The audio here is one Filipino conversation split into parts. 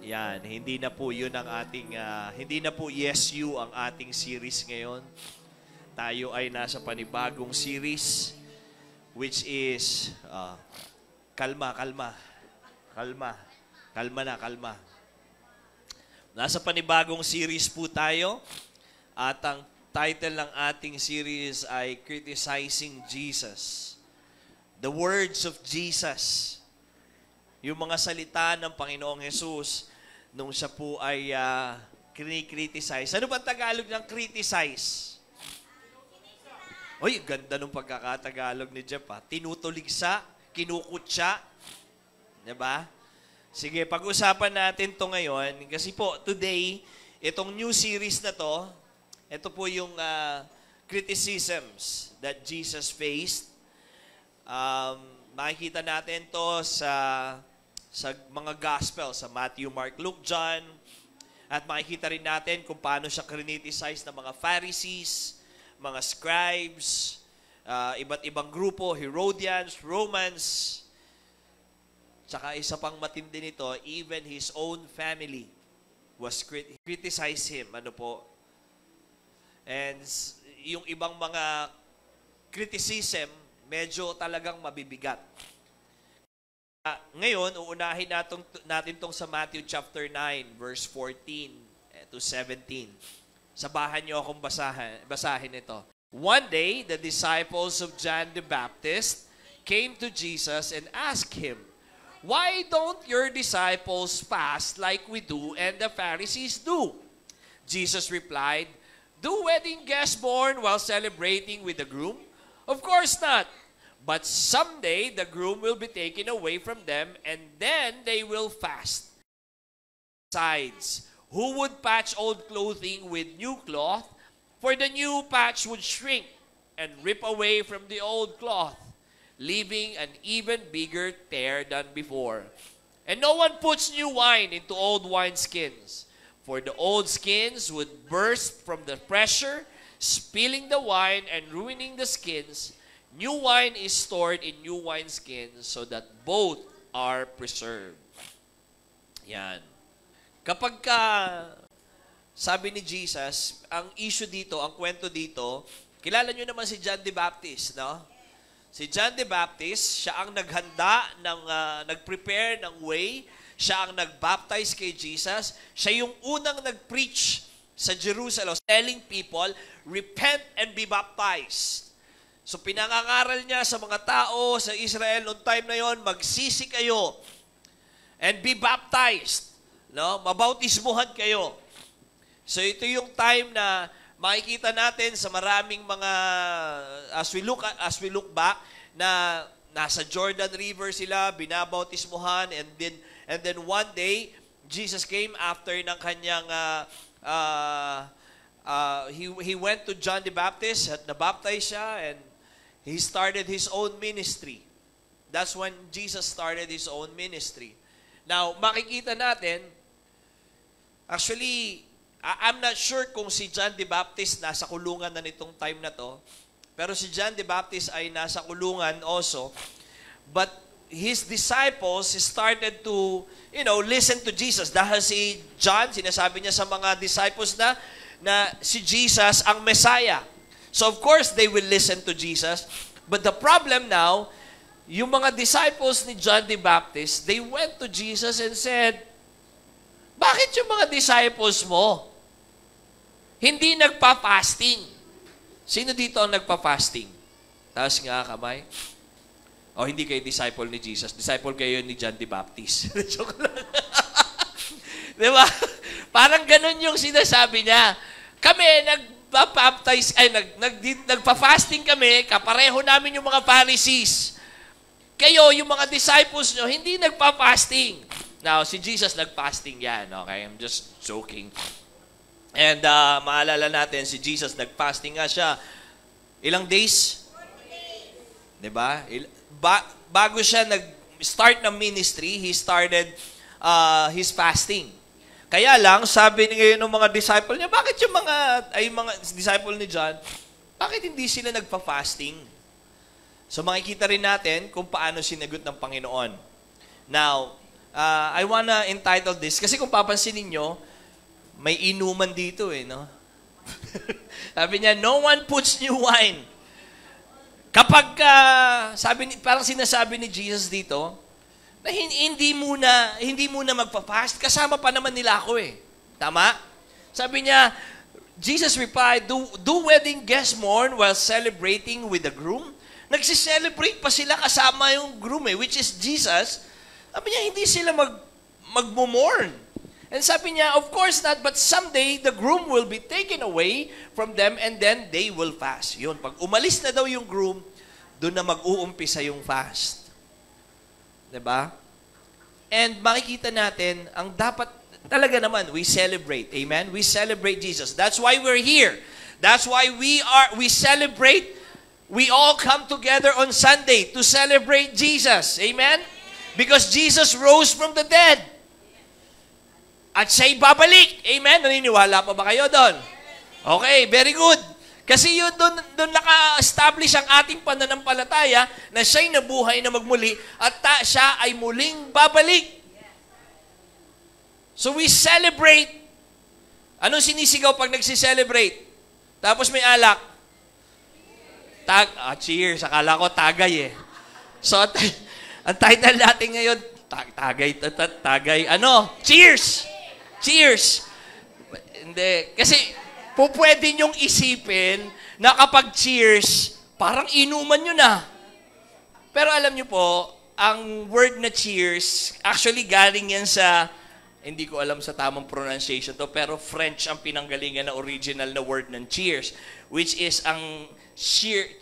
Yan, hindi na po yun ang ating, hindi na po Yes You ang ating series ngayon. Tayo ay nasa panibagong series, which is, kalma. Nasa panibagong series po tayo, at ang title ng ating series ay Criticizing Jesus. The words of Jesus. Yung mga salita ng Panginoong Jesus nung siya po ay kinikriticize. Ano ba Tagalog ng criticize? Uy, ganda nung pagkakatagalog ni Jeff. Tinutuligsa, kinukutsa. Diba? Sige, pag-usapan natin to ngayon. Kasi po, today, itong new series na to, ito po yung criticisms that Jesus faced. Makikita natin to sa mga gospel, sa Matthew, Mark, Luke, John. At makikita rin natin kung paano siya criticize ng mga Pharisees, mga scribes, iba't ibang grupo, Herodians, Romans. Tsaka isa pang matindi nito, even his own family was criticize him. Ano po? And yung ibang mga criticism, medyo talagang mabibigat. Ngayon, uunahin natin tong sa Matthew chapter 9, verse 14 to 17. Sabahan niyo akong basahin ito. One day, the disciples of John the Baptist came to Jesus and asked him, "Why don't your disciples fast like we do and the Pharisees do?" Jesus replied, "Do wedding guests born while celebrating with the groom? Of course not. But someday the groom will be taken away from them, and then they will fast. Besides, who would patch old clothing with new cloth? For the new patch would shrink and rip away from the old cloth, leaving an even bigger tear than before. And no one puts new wine into old wineskins, for the old skins would burst from the pressure, spilling the wine and ruining the skins. New wine is stored in new wineskins so that both are preserved." Yan. Kapag sabi ni Jesus, ang issue dito, ang kwento dito, kilala nyo naman si John the Baptist, no? Si John the Baptist, siya ang naghanda, nag-prepare ng way, siya ang nag-baptize kay Jesus, siya yung unang nag-preach sa Jerusalem, telling people, repent and be baptized. So pinangangaral niya sa mga tao sa Israel noong time na yon, magsisi kayo and be baptized. No? Mabautismuhan kayo. So ito yung time na makikita natin sa maraming mga, as we look back, na nasa Jordan River sila, binabautismuhan, and then one day, Jesus came after ng kanyang, he went to John the Baptist at nabaptize siya, and he started his own ministry. That's when Jesus started his own ministry. Now, makikita natin, actually, I'm not sure kung si John the Baptist nasa kulungan na nitong time na to, pero si John the Baptist ay nasa kulungan also. But his disciples started to, listen to Jesus. Dahil si John, sinasabi niya sa mga disciples na si Jesus ang Messiah. So of course, they will listen to Jesus. But the problem now, yung mga disciples ni John the Baptist, they went to Jesus and said, "Bakit yung mga disciples mo hindi nagpa-fasting?" Sino dito ang nagpa-fasting? Taas nga kamay. O hindi kayo disciple ni Jesus. Disciple kayo ni John the Baptist. Joke lang. Diba? Parang ganun yung sinasabi niya. Kami, nagpa-fasting kami, kapareho namin yung mga Pharisees. Kayo, yung mga disciples nyo, hindi nagpa-fasting. Now, si Jesus nag-fasting yan, okay? I'm just joking. And maalala natin, si Jesus nag-fasting nga siya. Ilang days? 40 days. Diba? Bago siya nag-start ng ministry, he started his fasting. Kaya lang, sabi ngayon ng mga disciple niya, bakit yung mga disciple ni John, bakit hindi sila nagpa-fasting? So makikita rin natin kung paano sinagot ng Panginoon. Now, I wanna entitle this, kasi kung papansinin nyo, may inuman dito no? Sabi niya, no one puts new wine. Kapag, parang sinasabi ni Jesus dito, na hindi muna magpa-fast, kasama pa naman nila ako Tama? Sabi niya, Jesus replied, do wedding guests mourn while celebrating with the groom? Nagsiselebrate pa sila kasama yung groom which is Jesus. Sabi niya, hindi sila magmo-mourn. And sabi niya, of course not, but someday the groom will be taken away from them and then they will fast. Yun, pag umalis na daw yung groom, doon na mag-uumpisa yung fast. Diba? And makikita natin, ang dapat talaga naman, we celebrate. Amen? We celebrate Jesus. That's why we're here. That's why we celebrate. We all come together on Sunday to celebrate Jesus. Amen? Because Jesus rose from the dead. At siya'y babalik. Amen? Naniniwala pa ba kayo doon? Okay, very good. Kasi yun doon naka-establish ang ating pananampalataya na siya'y nabuhay na magmuli at siya ay muling babalik. So we celebrate. Anong sinisigaw pag nagsiselebrate? Tapos may alak. Cheers. Akala ko tagay So, ang title natin ngayon, tagay, cheers! Cheers! Hindi. Kasi, pwede nyong isipin na kapag cheers, parang inuman nyo na. Pero alam nyo po, ang word na cheers, actually galing yan sa, hindi ko alam sa tamang pronunciation to, pero French ang pinanggalingan na original na word ng cheers, which is ang cheer,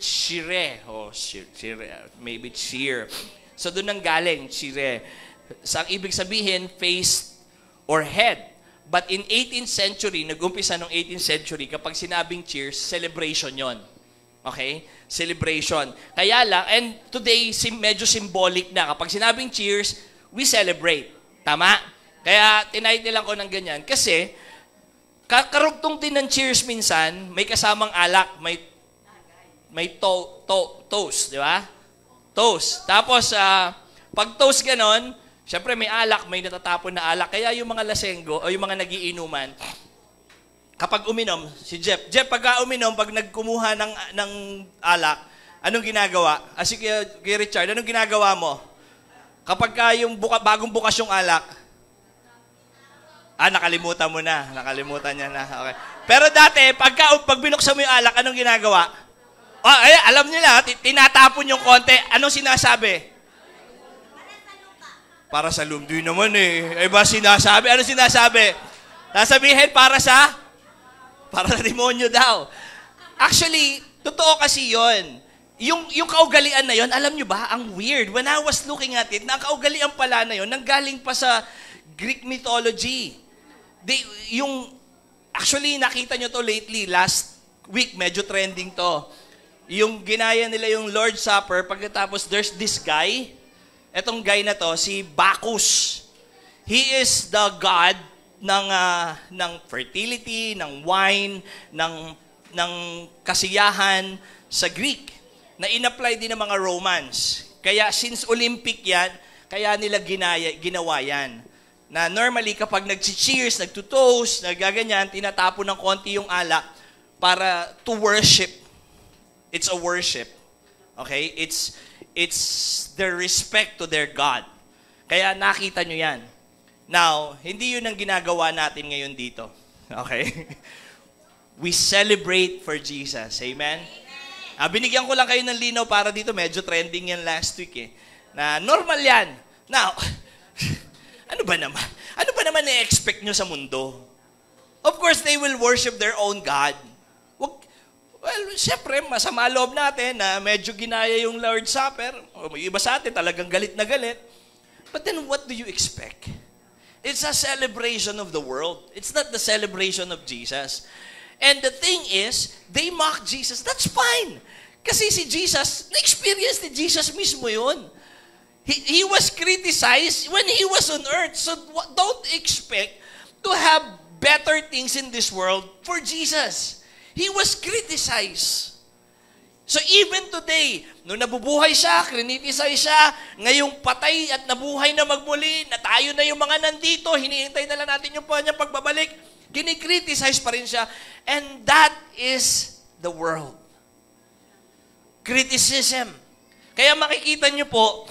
maybe cheer. So doon nang galing, cheer. Sa ang ibig sabihin, face or head. But in 18th century, nag-umpisa ng 18th century, kapag sinabing cheers, celebration yon. Okay? Celebration. Kaya lang, and today, medyo symbolic na. Kapag sinabing cheers, we celebrate. Tama? Kaya, tinitilan ko ng ganyan. Kasi, karugtong din ng cheers minsan, may kasamang alak, may toast, di ba? Toast. Tapos, pag toast ganon, siyempre may alak, may natatapon na alak. Kaya yung mga lasenggo, o yung mga nagiinuman, kapag uminom, si Jeff, pag uminom, pag nagkumuha ng alak, anong ginagawa? Si Kuya Richard, anong ginagawa mo? Kapag yung bagong bukas yung alak, nakalimutan mo na. Nakalimutan niya na. Okay. Pero dati, pag binuksan mo yung alak, anong ginagawa? Alam niyo na, tinatapon yung konti. Anong sinasabi? Para sa lumdi naman ba sinasabi? Ano sinasabi? Nasabihin para sa demonyo daw. Actually, totoo kasi yon. Yung kaugalian na yon, alam nyo ba, ang weird. When I was looking at it, ang kaugalian pala na yon, nanggaling pa sa Greek mythology. Actually, nakita nyo to lately, last week, medyo trending to. Yung ginaya nila yung Lord's Supper, pagkatapos there's this guy. Etong guy na to, si Bacchus. He is the god ng fertility, ng wine, ng kasiyahan sa Greek na in-apply din ng mga Romans. Kaya since Olympic yan, kaya nila ginawa yan. Na normally kapag nag-cheers, nagtutoast, nagaganyan, tinatapon ng konti yung alak para to worship. It's a worship. Okay? It's their respect to their God. Kaya nakita nyo yan. Now, hindi yun ang ginagawa natin ngayon dito. Okay? We celebrate for Jesus. Amen? Binigyan ko lang kayo ng linaw para dito. Medyo trending yan last week na normal yan. Now, ano ba naman i-expect nyo sa mundo? Of course, they will worship their own God. Well, siyempre, masama loob natin na medyo ginaya yung Lord's Supper. May iba sa atin talagang galit na galit. But then what do you expect? It's a celebration of the world. It's not the celebration of Jesus. And the thing is, they mock Jesus. That's fine. Kasi si Jesus, na-experience ni Jesus mismo yun. He was criticized when he was on earth. So don't expect to have better things in this world for Jesus. He was criticized. So even today, nung nabubuhay siya, criticize siya, ngayong patay at nabuhay na magmuli, na tayo na yung mga nandito, hinihintay na lang natin yung kanyang pagbabalik, kinikriticize pa rin siya. And that is the world. Criticism. Kaya makikita niyo po,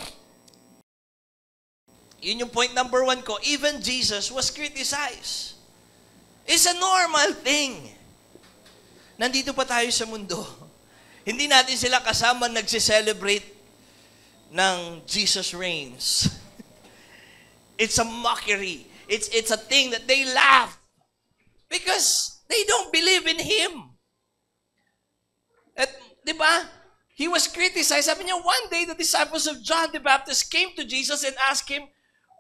yun yung point number 1 ko, even Jesus was criticized. It's a normal thing. Nandito pa tayo sa mundo. Hindi natin sila kasama nagse-celebrate ng Jesus reigns. It's a mockery. It's a thing that they laugh because they don't believe in Him. At, di ba? He was criticized. Sabi niya, one day the disciples of John the Baptist came to Jesus and asked Him,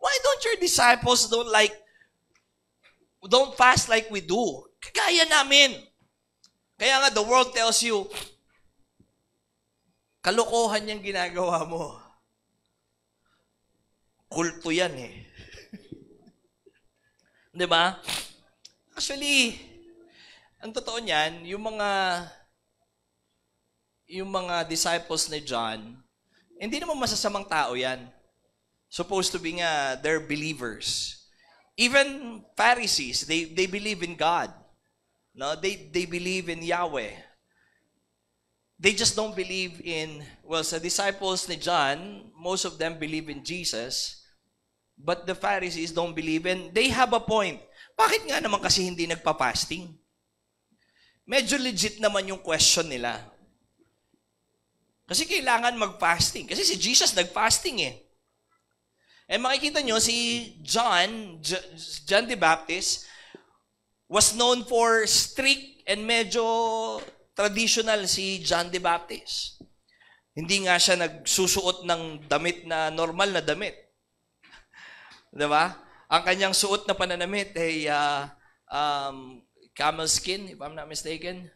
why don't your disciples don't fast like we do? Kagaya namin. Kaya nga, the world tells you, kalokohan yung ginagawa mo. Kulto yan eh. Di ba? Actually, ang totoo niyan, yung mga disciples ni John, hindi naman masasamang tao yan. Supposed to be nga, they're believers. Even Pharisees, they believe in God. No, they believe in Yahweh. They just don't believe in, sa disciples ni John, most of them believe in Jesus, but the Pharisees don't believe, and they have a point. Bakit nga naman kasi hindi nagpa-fasting? Medyo legit naman yung question nila. Kasi kailangan mag-fasting. Kasi si Jesus nag-fasting eh. And makikita nyo, si John the Baptist, was known for strict and medyo traditional si John the Baptist. Hindi nga siya nagsusuot ng damit na normal na damit. Diba? Ang kanyang suot na pananamit ay camel skin, if I'm not mistaken.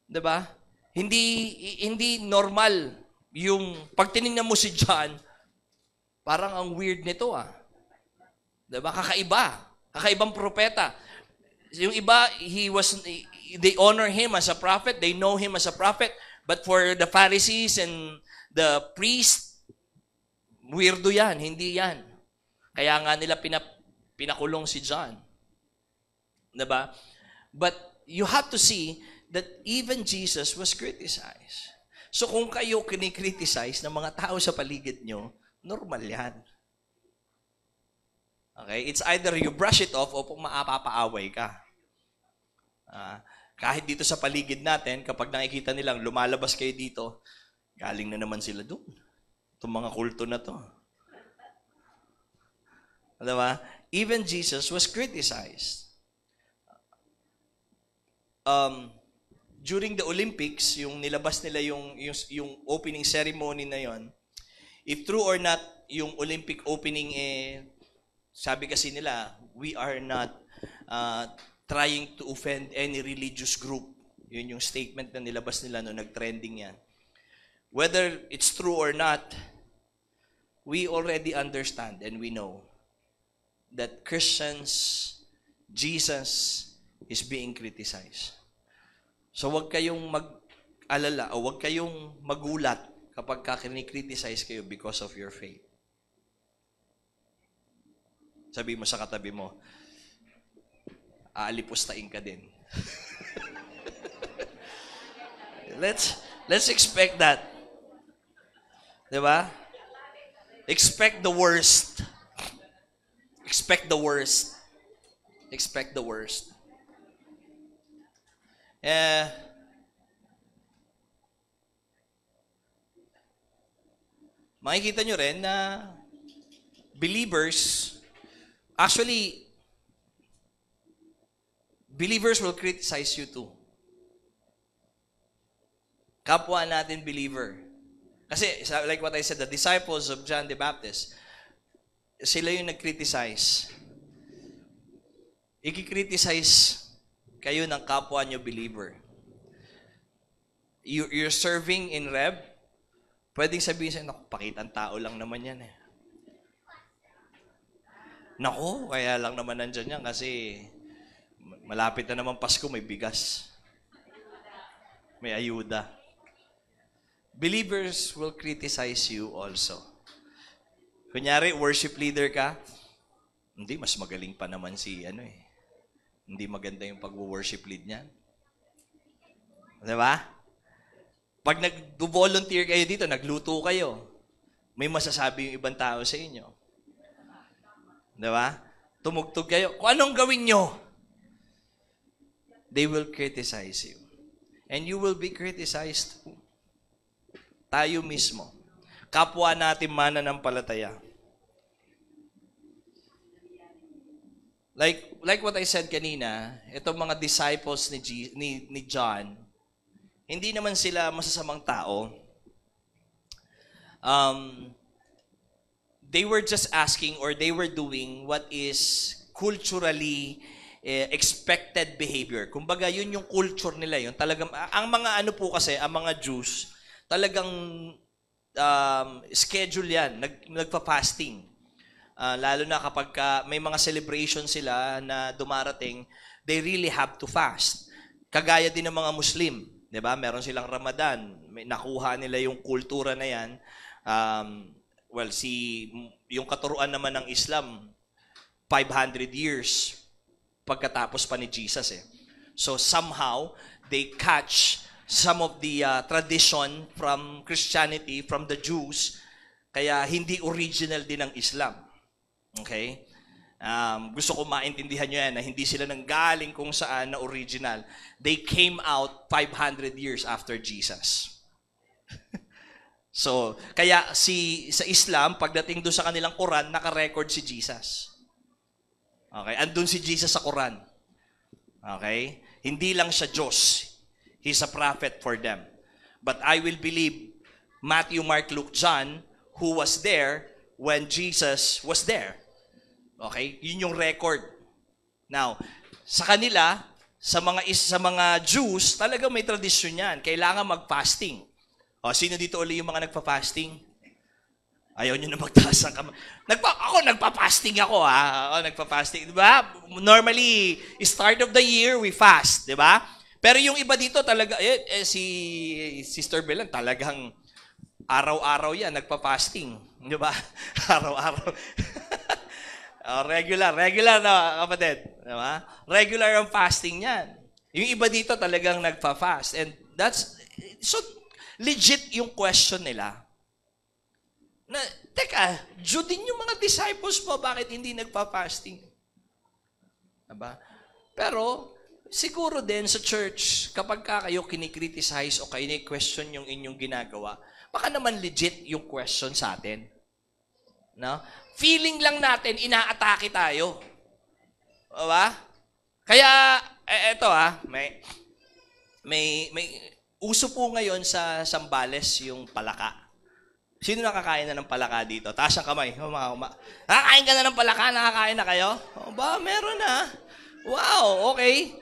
Diba? Hindi normal yung pag tinignan mo si John, parang ang weird nito ah. Diba? Kakaibang propeta. Yung iba, they honor him as a prophet, they know him as a prophet, but for the Pharisees and the priests, weirdo yan, hindi yan. Kaya nga nila pinakulong si John. Diba? But you have to see that even Jesus was criticized. So kung kayo kinikriticize ng mga tao sa paligid nyo, normal yan. Okay? It's either you brush it off o kung maapapaaway ka. Kahit dito sa paligid natin, kapag nakikita nilang lumalabas kayo dito, galing na naman sila doon. Itong mga kulto na to. Diba? Even Jesus was criticized. During the Olympics, yung nilabas nila yung opening ceremony na yon, if true or not, yung Olympic opening sabi kasi nila, we are not trying to offend any religious group. Yun yung statement na nilabas nila no nag-trending yan. Whether it's true or not, we already understand and we know that Christians, Jesus is being criticized. So wag kayong mag-alala o wag kayong magulat kapag kinikriticize kayo because of your faith. Sabi mo sa katabi mo, aalipustain ka din. Let's expect that. Diba? Expect the worst. Expect the worst. Expect the worst. Makikita nyo rin na believers, actually, believers will criticize you too. Kapwa natin believer. Kasi, like what I said, the disciples of John the Baptist, sila yung nag-criticize. Iki-criticize kayo ng kapwa nyo believer. You're serving in Reb, pwedeng sabihin sa'yo, naku, pakitang tao lang naman yan eh. Naku, kaya lang naman nandyan yan kasi malapit na naman Pasko, may bigas. May ayuda. believers will criticize you also. Kunyari, worship leader ka, hindi, mas magaling pa naman si Hindi maganda yung pag-worship lead niyan. Diba? Pag nag-volunteer kayo dito, nagluto kayo, may masasabi yung ibang tao sa inyo. Diba? Tumugtog kayo. Kung anong gawin nyo, they will criticize you. And you will be criticized too. Tayo mismo. Kapwa natin mananampalataya. Like what I said kanina, itong mga disciples ni John, hindi naman sila masasamang tao. They were just asking or they were doing what is culturally expected behavior. Kumbaga, yun yung culture nila. Yun. Talagang, ang mga ang mga Jews, talagang schedule yan. Nagpa-fasting. Lalo na kapag may mga celebration sila na dumarating, they really have to fast. Kagaya din ng mga Muslim. Diba? Meron silang Ramadan. Nakuha nila yung kultura na yan. Yung katuruan naman ng Islam, 500 years pagkatapos pa ni Jesus eh. So somehow, they catch some of the tradition from Christianity, from the Jews, kaya hindi original din ng Islam. Okay? Gusto ko maintindihan nyo yan na hindi sila nanggaling kung saan na original. They came out 500 years after Jesus. So, kaya sa Islam, pagdating doon sa kanilang Quran, naka-record si Jesus. Okay? Andun si Jesus sa Quran. Okay? Hindi lang siya Diyos. He's a prophet for them. But I will believe Matthew, Mark, Luke, John, who was there when Jesus was there. Okay? Yun yung record. Now, sa kanila, sa mga Jews, talagang may tradisyon yan. Kailangan mag-fasting. O, sino dito uli yung mga nagpa-fasting? Ayaw nyo na magtaas ang kamay. Ako, nagpa-fasting ako, ha? Ako, nagpa-fasting. Diba? Normally, start of the year, we fast. Diba? Pero yung iba dito talaga, si Sister Belan, talagang araw-araw yan, nagpa-fasting. Diba? Araw-araw. Regular na, kapatid. Diba? Regular ang fasting yan. Yung iba dito talagang nagpa-fast. And so legit yung question nila. Na, teka, Jew din yung mga disciples mo, bakit hindi nagpa-fasting? Diba? Pero, siguro din sa church, kapag kayo kinikriticize o kini-question yung inyong ginagawa, baka naman legit yung question sa atin. No? Feeling lang natin, inaatake tayo. Diba? Kaya, eto may uso po ngayon sa Sambales yung palaka. Sino nakakain na ng palaka dito? Taas ang kamay. Nakakain ka na ng palaka? Nakakain na kayo? O ba, meron na. Wow, okay.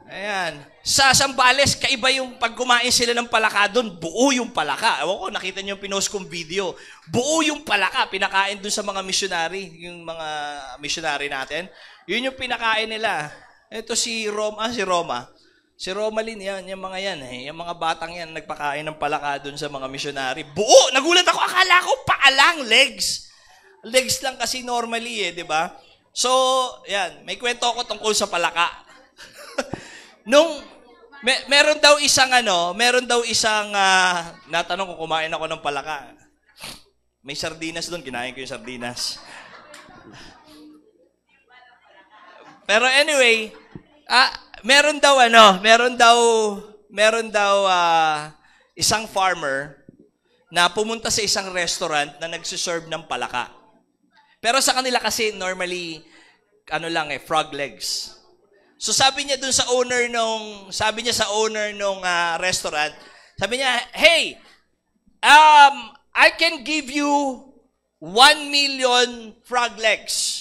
Ayan. Sa Sambales, kaiba yung pag kumain sila ng palaka doon, buo yung palaka. Ewan ko, nakita niyo yung pinost kong video. Buo yung palaka, pinakain doon sa mga missionary, yung mga missionary natin. Yun yung pinakain nila. Ito si Roma. Si Romalyn, yung mga yan. Yung mga batang yan, nagpakain ng palaka doon sa mga missionary. Buo! Nagulat ako, akala ko paalang, legs. Legs lang kasi normally di ba? So, yan, may kwento ako tungkol sa palaka. Meron daw isang natanong ko kumain ako ng palaka. May sardinas doon, kinain ko yung sardinas. Pero anyway, meron daw isang farmer na pumunta sa isang restaurant na nagsiserve ng palaka. Pero sa kanila kasi normally frog legs. So sabi niya sa owner nung restaurant, sabi niya, "Hey, I can give you 1 million frog legs."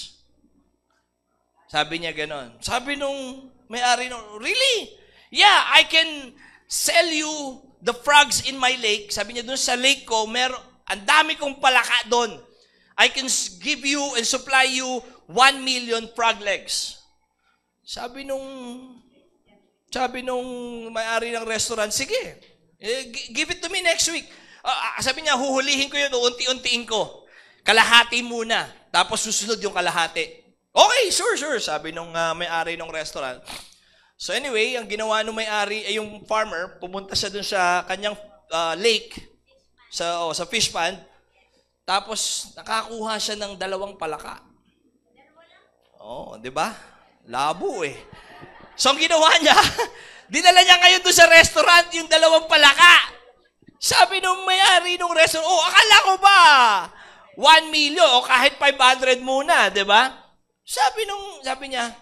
Sabi niya ganon. Sabi nung may-ari really? Yeah, I can sell you the frogs in my lake. Sabi niya doon sa lake ko, ang dami kong palaka doon. I can give you and supply you 1 million frog legs. Sabi nung may-ari ng restaurant, sige, give it to me. me next week. Sabi niya, huhulihin ko yun, unti-untiin ko. Kalahati muna, tapos susunod yung kalahati. Okay, sure, sabi nung may-ari ng restaurant. So anyway, ang ginawa nung may-ari, yung farmer, pumunta siya dun sa kanyang lake, sa fish pond, tapos nakakuha siya ng 2 palaka. Di ba? Labo eh. So ang ginawa niya, dinala niya ngayon doon sa restaurant yung 2 palaka. Sabi nung may-ari nung restaurant, akala ko ba 1 million o kahit 500 muna, 'di ba? Sabi niya,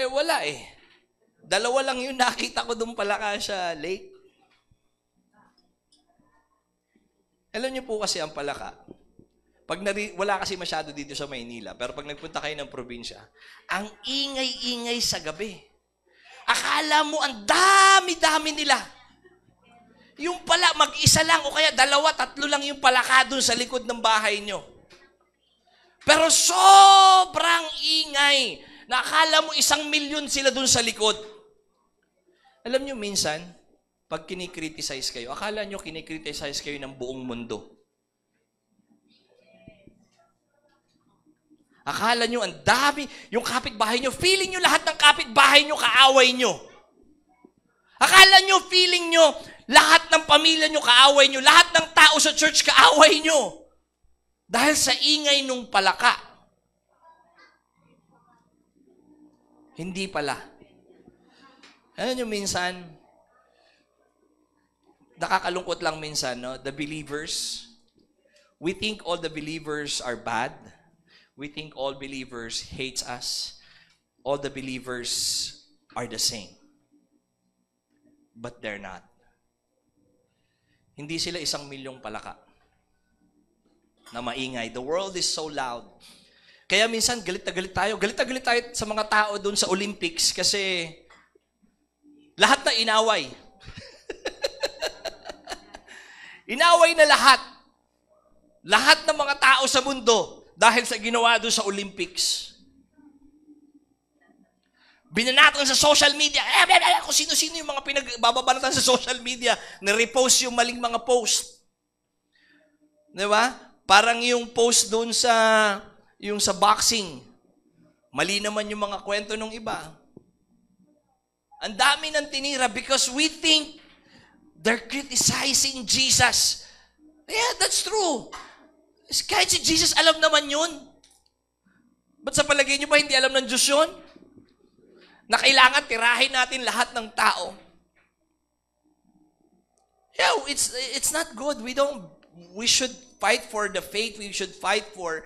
wala eh. 2 lang yung nakita ko doon palaka sa lake. Alam niyo po kasi ang palaka, wala kasi masyado dito sa Maynila, pero pag nagpunta kayo ng probinsya, ang ingay-ingay sa gabi. Akala mo ang dami-dami nila. Yung pala, mag-isa lang o kaya 2, 3 lang yung palaka doon sa likod ng bahay nyo. Pero sobrang ingay. Nakala mo 1 milyon sila doon sa likod. Alam nyo, minsan, pag kinikriticize kayo, akala nyo kinikriticize kayo ng buong mundo. Akala nyo, ang dami, yung kapitbahay nyo, feeling nyo lahat ng kapitbahay nyo, kaaway nyo. Akala nyo, feeling nyo, lahat ng pamilya nyo, kaaway nyo. Lahat ng tao sa church, kaaway nyo. Dahil sa ingay nung palaka. Hindi pala. Alam nyo, minsan, nakakalungkot lang minsan, no? The believers, we think all the believers are bad. We think all believers hates us. All the believers are the same. But they're not. Hindi sila 1 milyong palaka na maingay. The world is so loud. Kaya minsan galit na galit tayo. Galit na galit tayo sa mga tao doon sa Olympics kasi lahat na inaway. Inaway na lahat. Lahat ng mga tao sa mundo dahil sa ginawa doon sa Olympics. Binanatan sa social media. Kung sino-sino yung mga pinagbababanatan sa social media na repost yung maling mga post. Di ba? Parang yung post doon sa boxing. Mali naman yung mga kwento ng iba. Ang dami ng tinira because we think they're criticizing Jesus. Yeah, that's true. Kahit si Jesus, alam naman yun. Ba't sa palagay nyo ba hindi alam ng Diyos yun? Na kailangan tirahin natin lahat ng tao. Yeah, it's not good. We should fight for the faith. We should fight for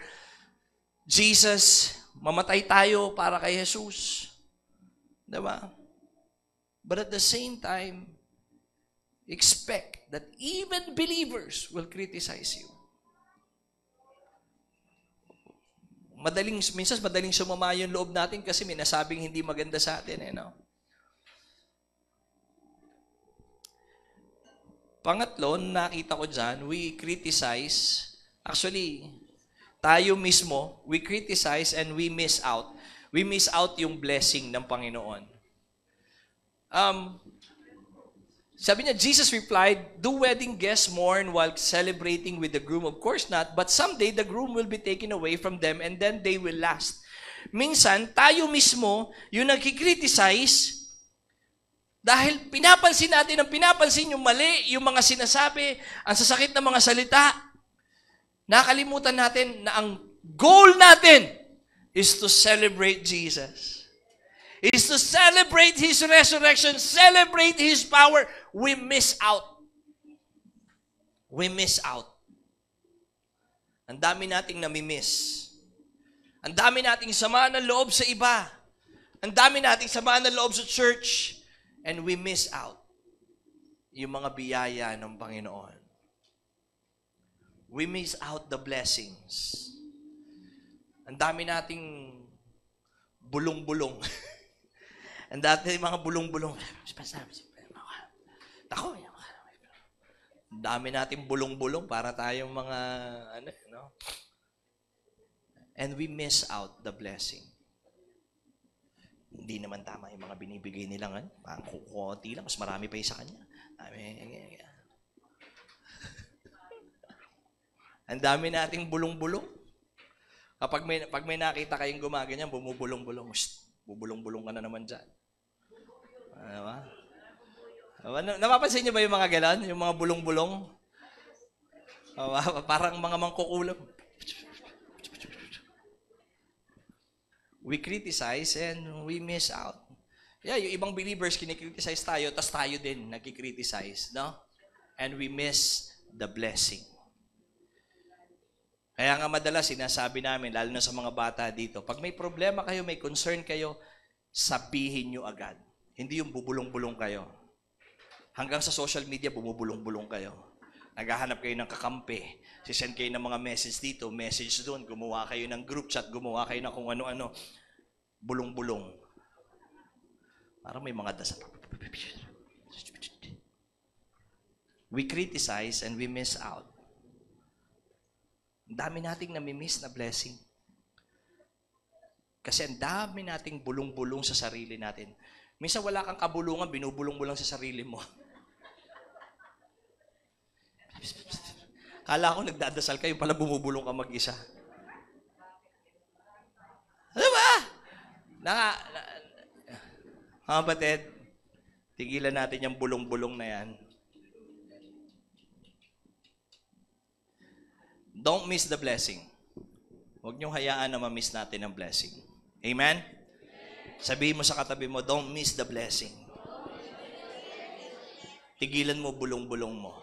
Jesus. Mamatay tayo para kay Jesus. Diba? But at the same time, expect that even believers will criticize you. Minsan madaling sumama yung loob natin kasi may nasabing hindi maganda sa atin. Pangatlo, nakita ko dyan, we criticize. Actually, tayo mismo, we criticize and we miss out. We miss out yung blessing ng Panginoon. Sabi niya, Jesus replied, "Do wedding guests mourn while celebrating with the groom? Of course not, but someday the groom will be taken away from them and then they will last." Minsan, tayo mismo yung nagkikriticize dahil pinapansin natin yung mali, yung mga sinasabi, ang sasakit ng mga salita. Nakalimutan natin na ang goal natin is to celebrate Jesus. Is to celebrate His resurrection, celebrate His power. We miss out. We miss out. Ang dami nating namimiss. Ang dami nating sama ng loob sa iba. Ang dami nating sama ng loob sa church. And we miss out yung mga biyaya ng Panginoon. We miss out the blessings. Ang dami nating bulong-bulong. Ang dati mga bulong-bulong. Ako, ang dami nating bulong-bulong para tayong mga, And we miss out the blessing. Hindi naman tama yung mga binibigay nilang, parang kukunti lang, mas marami pa yung sa kanya. Ang dami nating bulong-bulong. Pag may nakita kayong gumaganyan, bumubulong-bulong. Bubulong-bulong ka na naman dyan. Ano ba? Napapansin niyo ba yung mga ganon? Yung mga bulong-bulong? Parang mga mangkukulam. We criticize and we miss out. Yeah, yung ibang believers kinikriticize tayo, tas tayo din nagkikriticize, no? And we miss the blessing. Kaya nga madalas sinasabi namin, lalo na sa mga bata dito, pag may problema kayo, may concern kayo, sabihin nyo agad. Hindi yung bubulong-bulong kayo. Hanggang sa social media, bumubulong-bulong kayo. Naghahanap kayo ng kakampi. Sisend kayo ng mga message dito, message doon. Gumawa kayo ng group chat, gumawa kayo ng kung ano-ano. Bulong-bulong. Parang may mga dasal. We criticize and we miss out. Ang dami nating namimiss na blessing. Kasi ang dami nating bulong-bulong sa sarili natin. Minsan wala kang kabulungan, binubulong mo lang sa sarili mo. Kala ko nagdadasal kayo, pala bumubulong ka mag-isa. Ano ba? Mga kapatid, tigilan natin yung bulong-bulong na yan. Don't miss the blessing. Huwag niyong hayaan na ma-miss natin ang blessing. Amen? Sabihin mo sa katabi mo, don't miss the blessing. Tigilan mo bulong-bulong mo.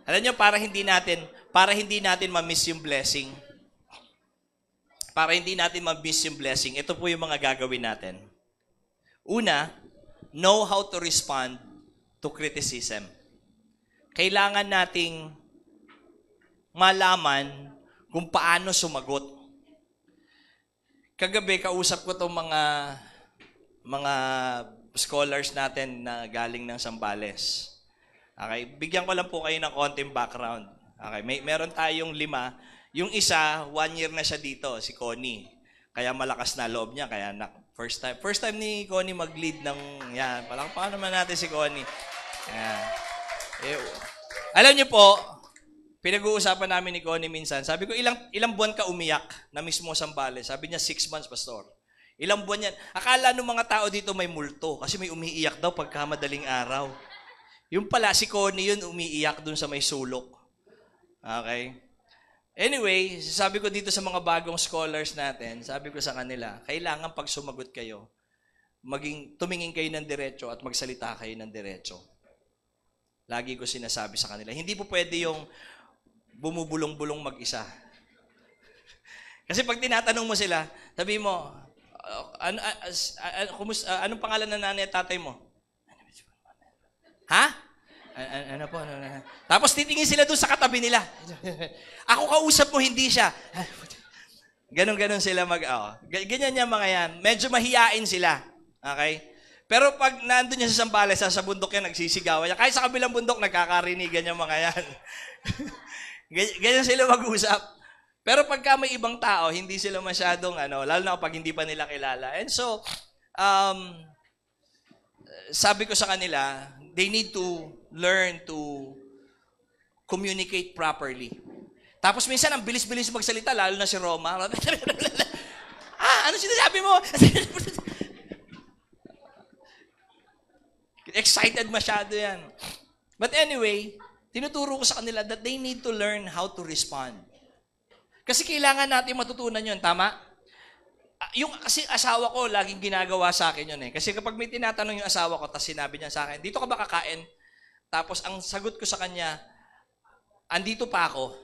Alam niyo, para hindi natin ma-miss yung blessing, para hindi natin ma-miss yung blessing, ito po yung mga gagawin natin. Una, know how to respond to criticism. Kailangan nating malaman kung paano sumagot. Kagabi, kausap ko itong mga scholars natin na galing ng Zambales. Okay, bigyan ko lang po kayo ng konting background. Okay, meron tayong 5. Yung isa, 1 year na siya dito, si Connie. Kaya malakas na loob niya, kaya first time ni Connie mag-lead ng yan. Palakpakan naman natin si Connie. Yan. Alam niyo po, pinag-uusapan namin ni Connie minsan. Sabi ko, ilang buwan ka umiyak na mismo sa Zambales? Sabi niya, 6 months, Pastor. Ilang buwan yan? Akala ng mga tao dito may multo kasi may umiiyak daw pagka madaling araw. Yung pala, si Connie yun umiiyak dun sa may sulok. Okay? Anyway, sabi ko dito sa mga bagong scholars natin, sabi ko sa kanila, kailangan pag sumagot kayo, tumingin kayo ng diretso at magsalita kayo ng diretso. Lagi ko sinasabi sa kanila, hindi po pwede yung bumubulong-bulong mag-isa. Kasi pag tinatanong mo sila, sabi mo, anong pangalan ng nanay at tatay mo? Ha? Ano po? Tapos titingin sila doon sa katabi nila. Ako kausap mo, hindi siya. Ganon sila ganyan niya mga yan. Medyo mahiyain sila. Okay? Pero pag nandun niya sa Zambales, sa bundok yan, nagsisigawan niya. Kahit sa kabilang bundok, nagkakarinigan niya mga yan. Ganyan sila mag-usap. Pero pagka may ibang tao, hindi sila masyadong, lalo na kapag hindi pa nila kilala. And so, sabi ko sa kanila, they need to learn to communicate properly. Tapos minsan, ang bilis-bilis magsalita, lalo na si Roma. Ano sinasabi mo? Excited masyado yan. But anyway, tinuturo ko sa kanila that they need to learn how to respond. Kasi kailangan natin matutunan yun, tama? Kasi asawa ko, laging ginagawa sa akin yun eh. Kasi kapag may tinatanong yung asawa ko, tapos sinabi niya sa akin, dito ka ba kakain? Tapos ang sagot ko sa kanya, andito pa ako.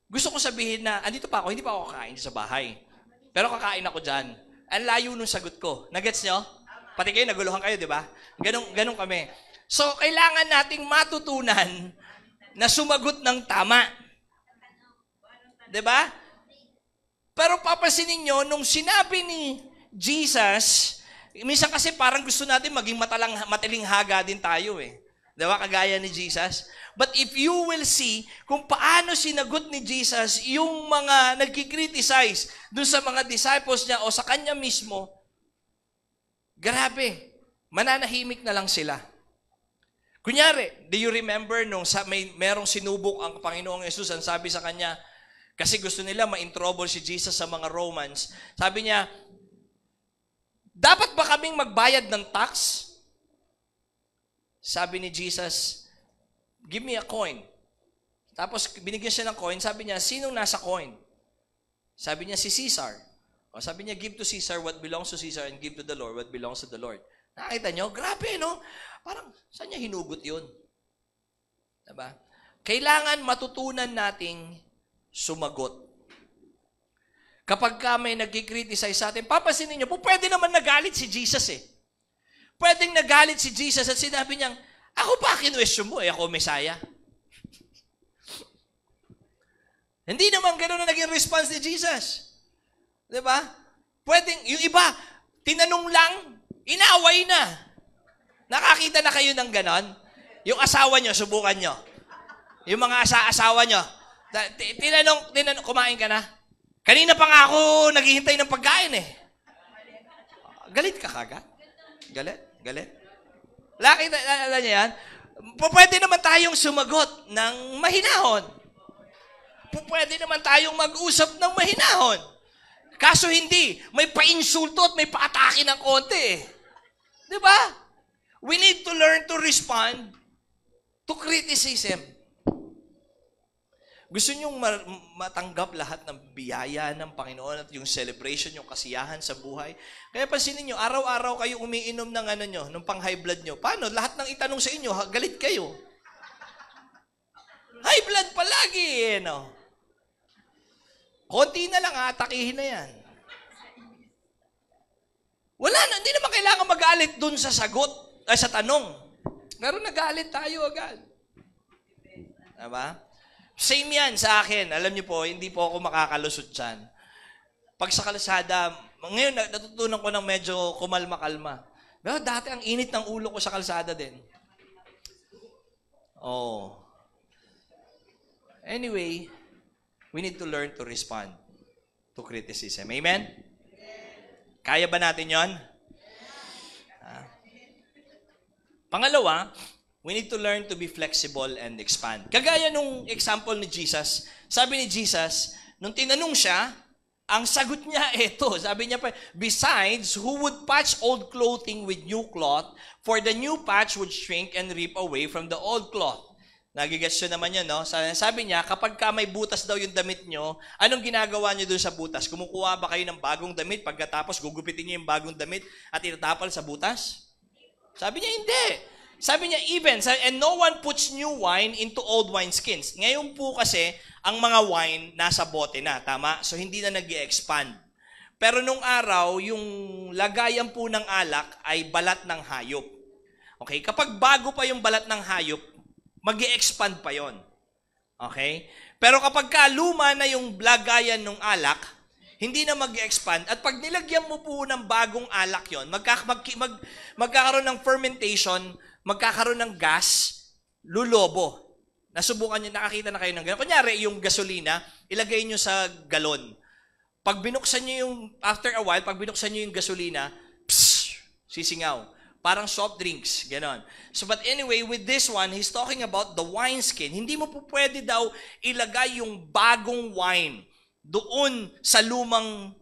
Gusto ko sabihin na, andito pa ako, hindi pa ako kakain sa bahay. Pero kakain ako dyan. Ang layo nung sagot ko. Nagets nyo? Pati kayo, naguluhan kayo, di ba? Ganun kami. So, kailangan nating matutunan na sumagot ng tama. Di ba? Pero papansinin nyo, nung sinabi ni Jesus, minsan kasi parang gusto natin maging mataling haga din tayo eh. Di ba? Kagaya ni Jesus. But if you will see kung paano sinagot ni Jesus yung mga nagkikriticize dun sa mga disciples niya o sa kanya mismo, grabe, mananahimik na lang sila. Kunyari, do you remember nung merong sinubok ang Panginoong Yesus, ang sabi sa kanya, kasi gusto nila ma-introuble si Jesus sa mga Romans. Sabi niya, dapat ba kaming magbayad ng tax? Sabi ni Jesus, give me a coin. Tapos binigyan siya ng coin, sabi niya, sinong nasa coin? Sabi niya, si Caesar. O sabi niya, give to Caesar what belongs to Caesar and give to the Lord what belongs to the Lord. Nakita niyo? Grabe, no? Parang, saan niya hinugot yun? Diba? Kailangan matutunan nating sumagot. Kapag ka may nagkikriticize sa atin, papansinin niyo, pwede naman nagalit si Jesus eh. Pwedeng nagalit si Jesus at sinabi niyang, ako pa kinuwestiyon mo, ako Messiah. Hindi naman gano'n na naging response ni Jesus. Diba? Pwedeng, yung iba, tinanong lang, inaway na. Nakakita na kayo ng ganon? Yung asawa nyo, subukan nyo. Yung mga asawa nyo. Tinanong, kumain ka na? Kanina pa nga ako naghihintay ng pagkain eh. Galit ka kagad? Galit? Alam niya yan? Pwede naman tayong sumagot ng mahinahon. Pwede naman tayong mag-usap ng mahinahon. Kaso hindi. May pa-insulto at may pa-atake ng konti eh. Diba? We need to learn to respond to criticism. Gusto niyong matanggap lahat ng biyaya ng Panginoon at yung celebration, yung kasiyahan sa buhay. Kaya pansinin niyo, araw-araw kayo umiinom ng ng pang-high blood niyo. Paano? Lahat ng itanong sa inyo, galit kayo. High blood palagi eh, no? Konti na lang, atakihin na yan. Wala na, hindi naman kailangan magalit dun sa sagot, ay sa tanong. Pero nagalit tayo agad. Diba? Same yan sa akin. Alam niyo po, hindi po ako makakalusot dyan. Pag sa kalsada, ngayon natutunan ko ng medyo kumalma-kalma. Pero dati ang init ng ulo ko sa kalsada din. Oh. Anyway, we need to learn to respond to criticism. Amen? Kaya ba natin yon? Pangalawa, we need to learn to be flexible and expand. Kagaya nung example ni Jesus, sabi ni Jesus, nung tinanong siya, ang sagot niya ito. Sabi niya pa, besides, who would patch old clothing with new cloth, for the new patch would shrink and rip away from the old cloth. Nagigets yun naman yun, no? Sabi niya, kapag ka may butas daw yung damit nyo, anong ginagawa nyo dun sa butas? Kumukuha ba kayo ng bagong damit, pagkatapos gugupitin nyo yung bagong damit at itatapal sa butas? Sabi niya, hindi. Sabi niya, even, and no one puts new wine into old wineskins. Ngayon po kasi, ang mga wine nasa bote na, tama? So, hindi na nag-i-expand. Pero nung araw, yung lagayan po ng alak ay balat ng hayop. Okay? Kapag bago pa yung balat ng hayop, mag-i-expand pa yon. Okay? Pero kapag luma na yung lagayan ng alak, hindi na mag-expand. At pag nilagyan mo po ng bagong alak yon, magkakaroon ng fermentation, magkakaroon ng gas, lulobo. Nasubukan nyo, nakakita na kayo ng gano'n. Kunyari, yung gasolina, ilagay nyo sa galon. Pag binuksan nyo yung, after a while, pag binuksan nyo yung gasolina, sisingaw. Parang soft drinks, gano'n. So, but anyway, with this one, he's talking about the wineskin. Hindi mo po pwede daw ilagay yung bagong wine doon sa lumang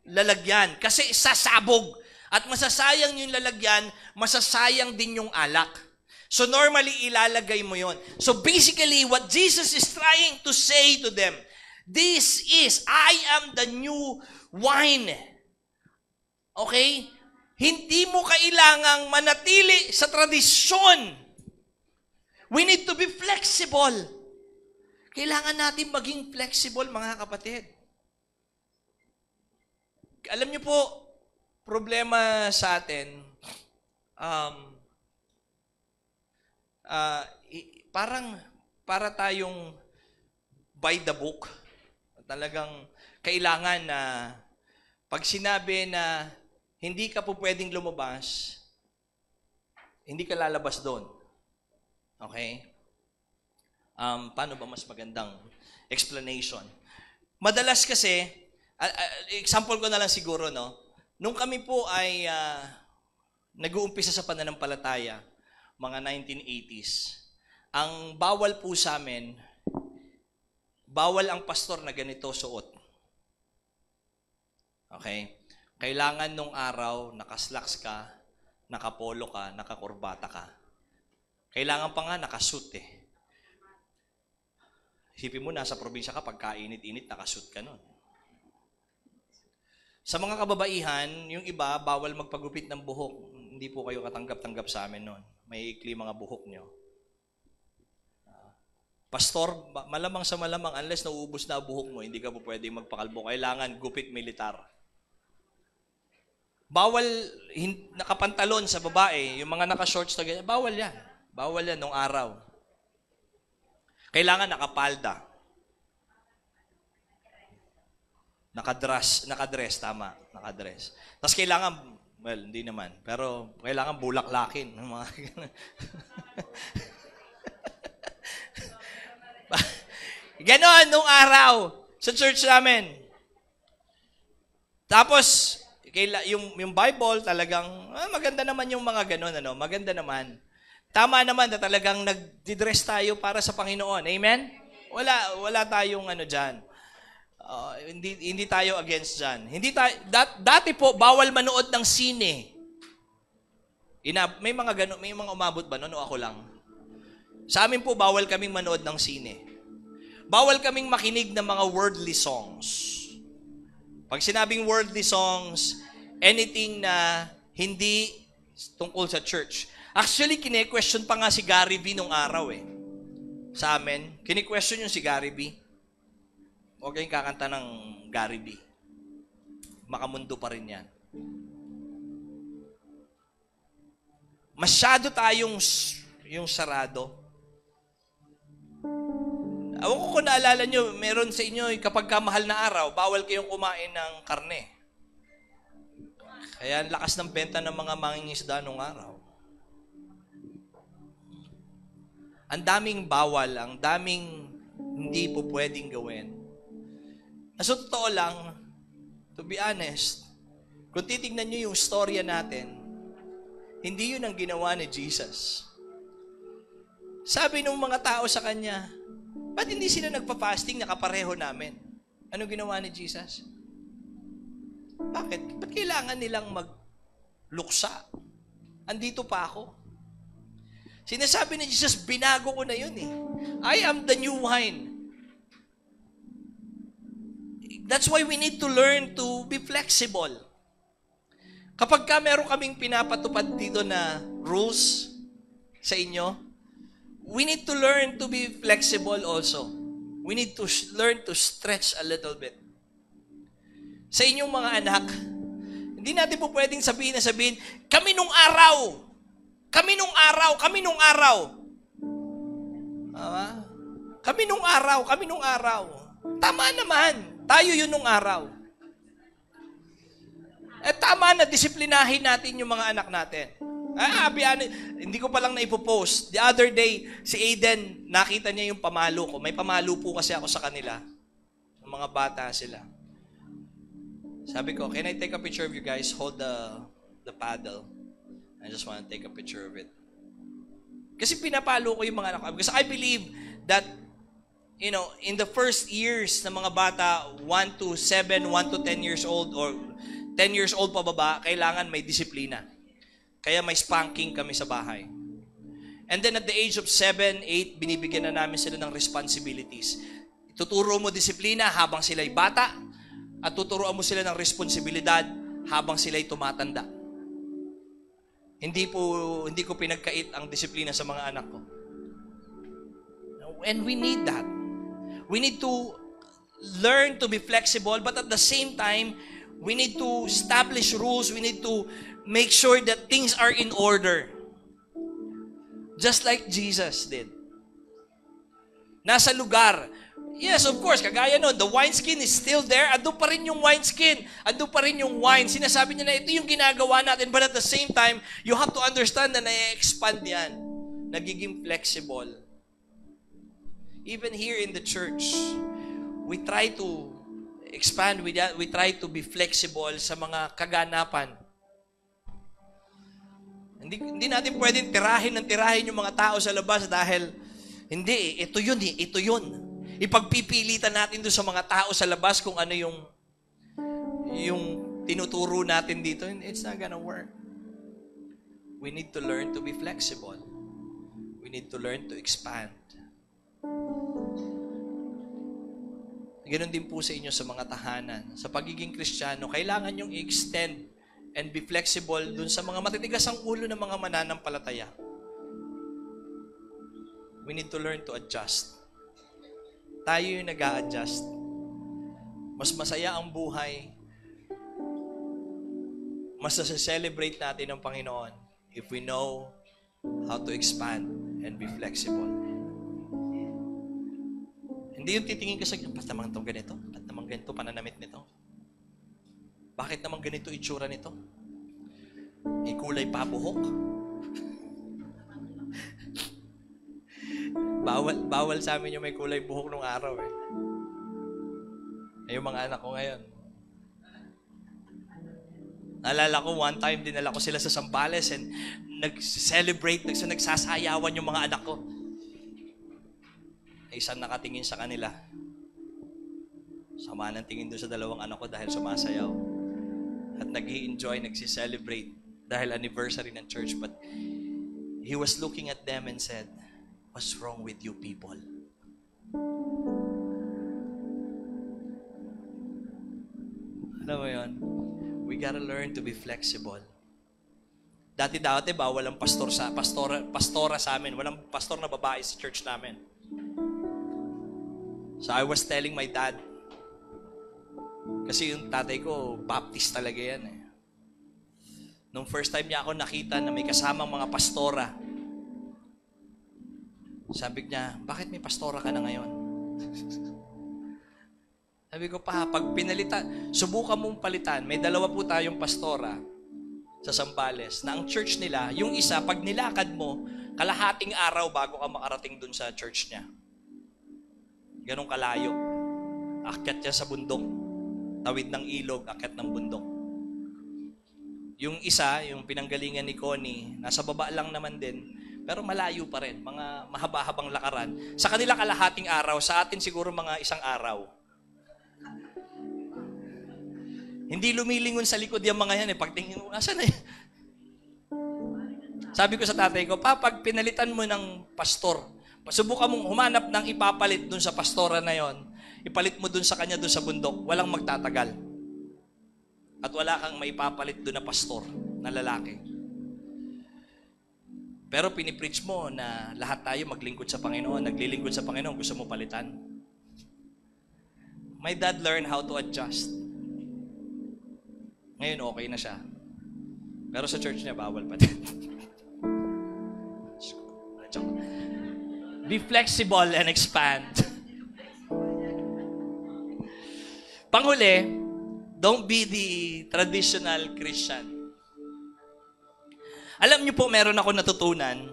lalagyan. Kasi sasabog. At masasayang yung lalagyan, masasayang din yung alak. So normally, ilalagay mo yon. So basically, what Jesus is trying to say to them, this is, I am the new wine. Okay? Hindi mo kailangang manatili sa tradisyon. We need to be flexible. Kailangan natin maging flexible, mga kapatid. Alam niyo po, problema sa atin, para tayong by the book. Talagang kailangan na pag sinabi na hindi ka po pwedeng lumabas, hindi ka lalabas doon. Okay? Paano ba mas magandang explanation? Madalas kasi, example ko na lang siguro, no? Nung kami po ay nag-uumpisa sa pananampalataya, mga 1980s. Ang bawal po sa amin, bawal ang pastor na ganito suot. Okay? Kailangan nung araw, nakaslacks ka, nakapolo ka, nakakurbata ka. Kailangan pa nga nakasuit eh. Isipin mo, nasa probinsya ka, pagkainit-init, nakasuit ka nun. Sa mga kababaihan, yung iba, bawal magpagupit ng buhok. Hindi po kayo katanggap-tanggap sa amin nun. May ikli mga buhok nyo. Pastor, malamang sa malamang, unless nauubos na buhok mo, hindi ka po pwedeng magpakalbo. Kailangan gupit militar. Bawal nakapantalon sa babae, yung mga naka-shorts na ganyan, bawal yan. Bawal yan nung araw. Kailangan nakapalda. Nakadress, tama. Nakadress. Tapos kailangan, well, hindi naman, pero kailangan bulaklakin. Mga ganon nung araw sa church namin. Tapos, yung Bible talagang, maganda naman yung mga ganon, ano? Maganda naman. Tama naman na talagang nag-dress tayo para sa Panginoon. Amen? Wala tayong ano dyan. Hindi tayo against dyan. Dati po, bawal manood ng sine. May mga umabot ba noon o ako lang? Sa amin po, bawal kaming manood ng sine. Bawal kaming makinig ng mga worldly songs. Pag sinabing worldly songs, anything na hindi tungkol sa church. Actually, kine-question pa nga si Gary V nung araw eh. Sa amin, kine-question yung si Gary V. Huwag kayong kakanta ng Gary V. Makamundo pa rin yan. Masyado tayong yung sarado. Awan ko kung naalala nyo, meron sa inyo, kapag kamahal na araw, bawal kayong kumain ng karne. Kaya ang lakas ng benta ng mga mangingisda nung araw. Ang daming bawal, ang daming hindi po pwedeng gawin. So, totoo lang, to be honest, kung titignan nyo yung storya natin, hindi yun ang ginawa ni Jesus. Sabi nung mga tao sa kanya, ba't hindi sila nagpa-fasting na kapareho namin? Anong ginawa ni Jesus? Bakit? Ba't kailangan nilang magluksa? Andito pa ako. Sinasabi ni Jesus, binago ko na yun eh. I am the new wine. That's why we need to learn to be flexible. Kapag meron kaming pinapatupad dito na rules sa inyo, we need to learn to be flexible also. We need to learn to stretch a little bit. Sa inyong mga anak, hindi natin po pwedeng sabihin, kami nung araw. Kami nung araw. Kami nung araw. Tama naman. Tayo yun nung araw. Tama na, disiplinahin natin yung mga anak natin. Hindi ko palang naipopost. The other day, si Aiden, nakita niya yung pamalo ko. May pamalo po kasi ako sa kanila. Mga bata sila. Sabi ko, can I take a picture of you guys? Hold the paddle. I just want to take a picture of it. Kasi pinapalo ko yung mga anak ko. Because I believe that, in the first years ng mga bata, 1 to 7, 1 to 10 years old, or 10 years old pababa, kailangan may disiplina. Kaya may spanking kami sa bahay. And then at the age of 7, 8, binibigyan na namin sila ng responsibilities. Tuturo mo disiplina habang sila'y bata, at tuturuan mo sila ng responsibilidad habang sila'y tumatanda. Hindi ko pinagkait ang disiplina sa mga anak ko. And we need that. We need to learn to be flexible, but at the same time, we need to establish rules. We need to make sure that things are in order. Just like Jesus did. Nasa lugar. Yes, of course, kagaya nun, the wineskin is still there. Ando pa rin yung wineskin. Ando pa rin yung wine. Sinasabi niya na ito yung ginagawa natin. But at the same time, you have to understand na na-expand yan. Nagiging flexible. Even here in the church, we try to expand with that. We try to be flexible sa mga kaganapan. Hindi natin pwedeng tirahin yung mga tao sa labas dahil hindi, ito yun. Ipagpipilitan natin doon sa mga tao sa labas kung ano yung tinuturo natin dito. It's not gonna work. We need to learn to be flexible. We need to learn to expand. Ganon din po sa inyo sa mga tahanan. Sa pagiging Kristiyano, kailangan yung i-extend and be flexible dun sa mga matitigas ang ulo ng mga mananampalataya. We need to learn to adjust. Tayo yung nag-a-adjust. Mas masaya ang buhay. Mas nasa-celebrate natin ang Panginoon if we know how to expand and be flexible. Hindi yung titingin ka sa, ba't naman itong ganito? Ba't naman ganito pananamit nito? Bakit naman ganito itsura nito? May kulay pa buhok? Bawal sa amin yung may kulay buhok nung araw eh. Yung mga anak ko ngayon. Naalala ko, one time, dinala ko sila sa Zambales and nag-celebrate, nagsasayawan yung mga anak ko. Isang nakatingin sa kanila. Sama ng tingin doon sa dalawang anak ko dahil sumasayaw. At nag-i-enjoy, nagsi-celebrate dahil anniversary ng church. But he was looking at them and said, "What's wrong with you people?" Alam mo yun? We gotta learn to be flexible. Dati bawal ang pastora sa amin. Walang pastor na babae sa church namin. So I was telling my dad, kasi yung tatay ko, Baptist talaga yan eh. Nung first time niya ako nakita na may kasamang mga pastora, sabi niya, bakit may pastora ka na ngayon? Sabi ko, pag pinalitan, subukan mong palitan. May dalawa po tayong pastora sa Zambales na ang church nila, yung isa, pag nilakad mo, kalahating araw bago ka makarating dun sa church niya. Ganong kalayo. Akyat niya sa bundok. Tawid ng ilog, akyat ng bundok. Yung isa, yung pinanggalingan ni Connie, nasa baba lang naman din, pero malayo pa rin. Mga mahaba-habang lakaran. Sa kanila kalahating araw, sa atin siguro mga isang araw. Hindi lumilingon sa likod yung mga yan eh. Pagtingin mo, asan na yan? Sabi ko sa tatay ko, pag pinalitan mo ng pastor, subukan mong humanap ng ipapalit dun sa pastora na yon, ipalit mo dun sa kanya dun sa bundok, walang magtatagal. At wala kang maipapalit dun na pastor, na lalaki. Pero pinipreach mo na lahat tayo maglingkod sa Panginoon, naglilingkod sa Panginoon, gusto mo palitan. My dad learned how to adjust. Ngayon, okay na siya. Pero sa church niya, bawal pa din. Be flexible and expand. Panghuli, don't be the traditional Christian. Alam niyo po, meron ako natutunan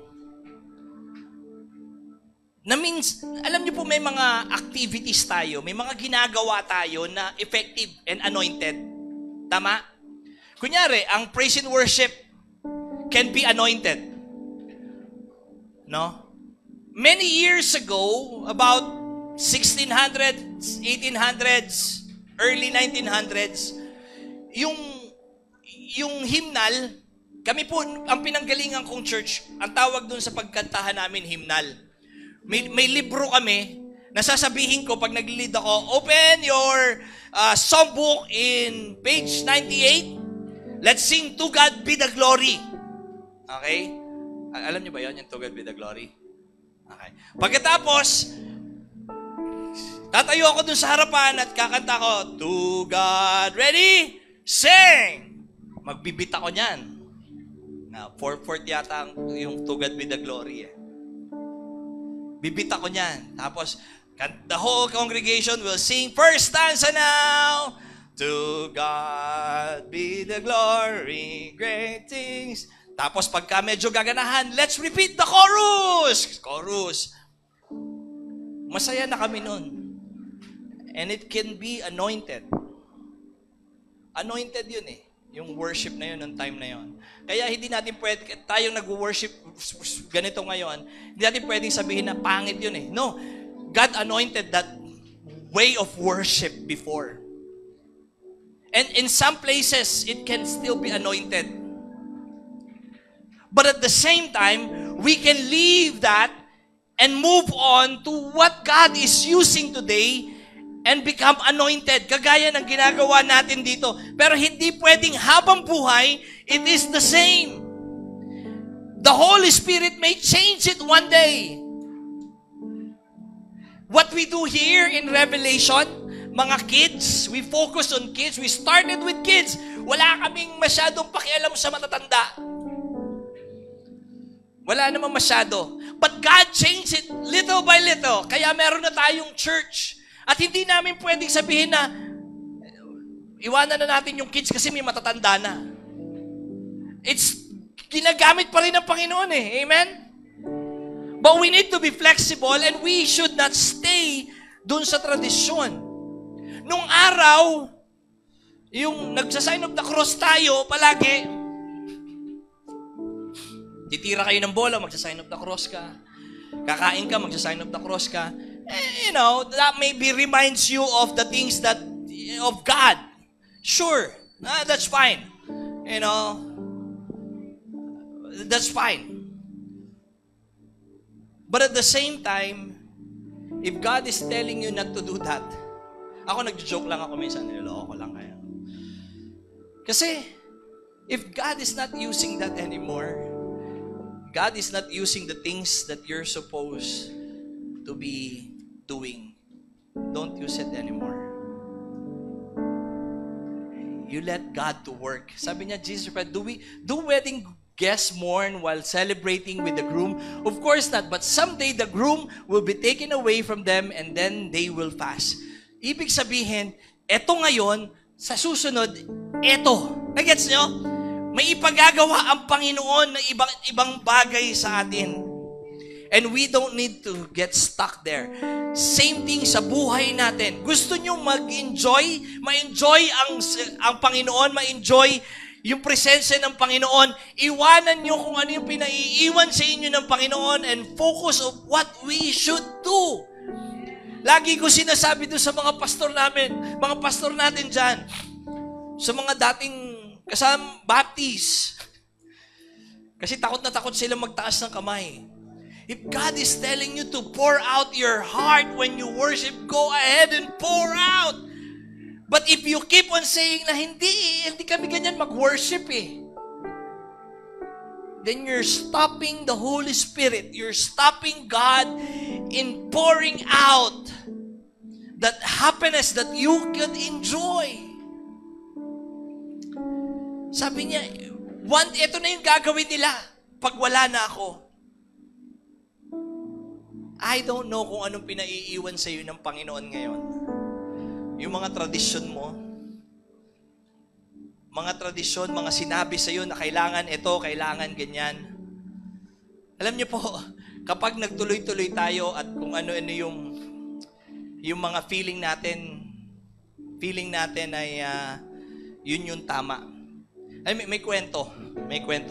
na means, alam niyo po, may mga activities tayo, may mga ginagawa tayo na effective and anointed. Tama? Kunyari, ang praise and worship can be anointed. No? Many years ago, about 1600s, 1800s, early 1900s, yung hymnal, kami po, ang pinanggalingan kong church, ang tawag dun sa pagkantahan namin, hymnal. May libro kami, nasasabihin ko pag nag-lead ako, open your songbook in page 98. Let's sing To God Be the Glory. Okay? Alam niyo ba yun, yung To God Be the Glory? Okay. Pagkatapos, tatayo ako dun sa harapan at kakanta ko, To God, ready, sing! Magbibit ako niyan. Na 4/4 yata yung To God Be the Glory eh. Bibit ako niyan. Tapos, the whole congregation will sing first stanza now. To God be the glory, great things. Tapos pagka medyo gaganahan, let's repeat the chorus. Chorus. Masaya na kami nun. And it can be anointed. Anointed yun eh. Yung worship na yun, ng time na yun. Kaya hindi natin pwede, tayong nag-worship ganito ngayon, hindi natin pwedeng sabihin na pangit yun eh. No, God anointed that way of worship before. And in some places, it can still be anointed. But at the same time, we can leave that and move on to what God is using today and become anointed. Kagaya ng ginagawa natin dito. Pero hindi pwedeng habang buhay, it is the same. The Holy Spirit may change it one day. What we do here in Revelation, mga kids, we focus on kids. We started with kids. Wala kaming masyadong pakialam sa matatanda. Wala naman masyado. But God changed it little by little. Kaya meron na tayong church. At hindi namin pwedeng sabihin na iwanan na natin yung kids kasi may matatanda na. It's ginagamit pa rin ng Panginoon eh. Amen? But we need to be flexible and we should not stay dun sa tradisyon. Nung araw, yung nagsa-sign of the cross tayo, palagi, titira kayo ng bola, magsa-sign of the cross ka. Kakain ka, magsa-sign of the cross ka. You know, that maybe reminds you of the things that, of God. Sure, that's fine. You know, that's fine. But at the same time, if God is telling you not to do that, ako nag-joke lang ako minsan, niloloko ko lang kayo. Kasi, if God is not using that anymore, God is not using the things that you're supposed to be doing, don't use it anymore. You let God to work. Sabi niya, Jesus, do wedding guests mourn while celebrating with the groom? Of course not, but someday the groom will be taken away from them and then they will fast. Ibig sabihin, eto ngayon, sa susunod, eto. Nagets nyo? May ipagagawa ang Panginoon na ibang bagay sa atin. And we don't need to get stuck there. Same thing sa buhay natin. Gusto nyo mag-enjoy? Ma-enjoy ang Panginoon, ma-enjoy yung presensya ng Panginoon. Iwanan nyo kung ano yung pinaiiwan sa inyo ng Panginoon and focus on what we should do. Lagi ko sinasabi doon sa mga pastor namin, mga pastor natin dyan, sa mga dating kasama Baptist. Kasi takot na takot sila magtaas ng kamay. If God is telling you to pour out your heart when you worship, go ahead and pour out. But if you keep on saying na hindi kami ganyan mag-worship eh, then you're stopping the Holy Spirit. You're stopping God in pouring out that happiness that you could enjoy. Sabi niya, ito na yung gagawin nila pag wala na ako. I don't know kung anong pinaiiwan sa iyo ng Panginoon ngayon. Yung mga tradisyon mo, mga sinabi sa iyo na kailangan ito, kailangan ganyan. Alam niyo po, kapag nagtuloy-tuloy tayo at kung ano-ano yung mga feeling natin ay yun yung tama. Ay, may kwento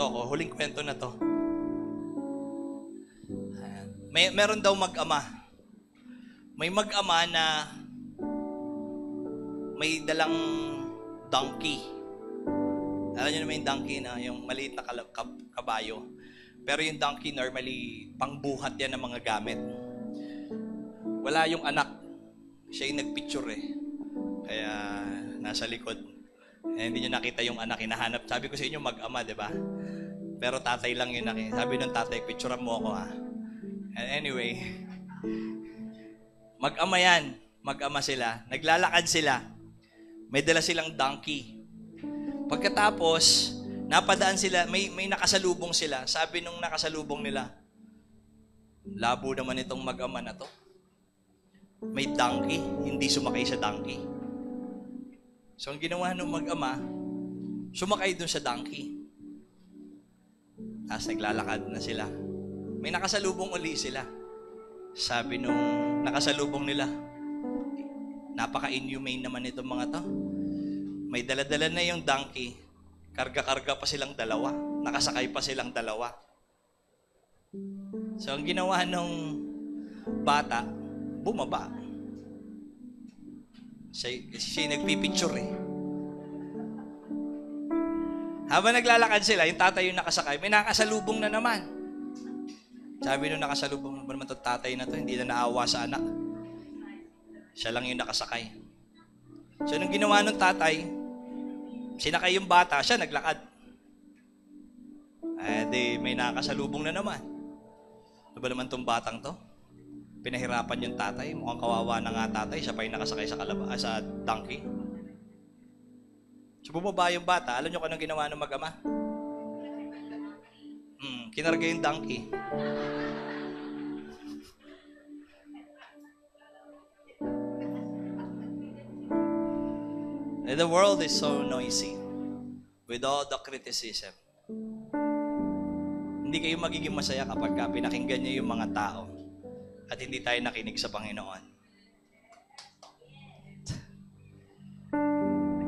ako. Huling kwento na to. Meron daw mag-ama. May mag-ama na may dalang donkey. Alam niyo naman yung donkey na yung maliit na kabayo. Pero yung donkey normally pangbuhat yan ng mga gamit. Wala yung anak. Siya yung nagpicture eh. Kaya nasa likod. Hindi nyo nakita yung anak. Hinahanap. Sabi ko sa inyo mag-ama, di ba? Pero tatay lang yun. Sabi ng tatay, picturean mo ako ha. And anyway, mag-ama yan. Mag-ama sila. Naglalakad sila. May dala silang donkey. Pagkatapos, napadaan sila, may nakasalubong sila. Sabi nung nakasalubong nila, labo naman itong mag-ama na to. May donkey, hindi sumakay sa donkey. So, ang ginawa nung mag-ama, sumakay dun sa donkey. Tapos naglalakad na sila. May nakasalubong uli sila. Sabi nung nakasalubong nila, napaka-inhumane naman itong mga to. May dala-dala na yung donkey, Karga-karga pa silang dalawa. Nakasakay pa silang dalawa. So, ang ginawa nung bata, bumaba. Siya nagpipicture eh. Habang naglalakad sila, yung tatay yung nakasakay, may nakasalubong na naman. Sabi nung nakasalubong, ba naman itong tatay na to, hindi na naawa sa anak. Siya lang yung nakasakay. So, nung ginawa nung tatay, sinakay yung bata, siya naglakad. May nakasalubong na naman. Ano ba naman itong batang to? Pinahirapan yung tatay. Mukhang kawawa na nga tatay. Siya pa yung nakasakay sa donkey. So, bumaba yung bata. Alam nyo kung anong ginawa ng mag-ama? Kinarga yung donkey. The world is so noisy with all the criticism. Hindi kayo magiging masaya kapag pinakinggan niyo yung mga tao at hindi tayo nakinig sa Panginoon.